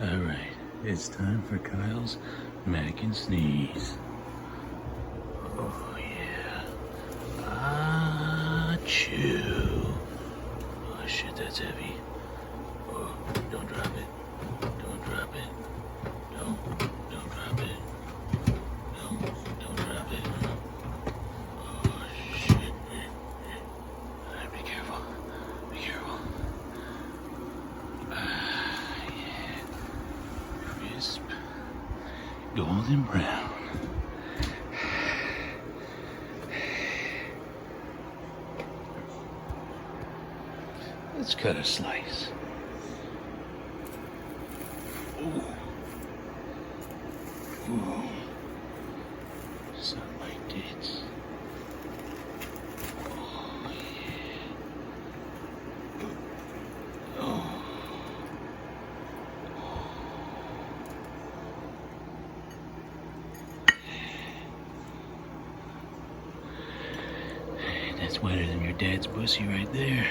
Alright, it's time for Kyle's mac and sneeze. Oh yeah. Achoo. Oh shit, that's heavy. Oh, don't drop it. Don't drop it. Don't drop it. Don't drop it. Oh shit. Alright, be careful. Be careful. Yeah. Crisp. Golden brown. Let's cut a slice. Ooh. Ooh. Something like this. Oh, yeah. Oh. That's wetter than your dad's pussy right there.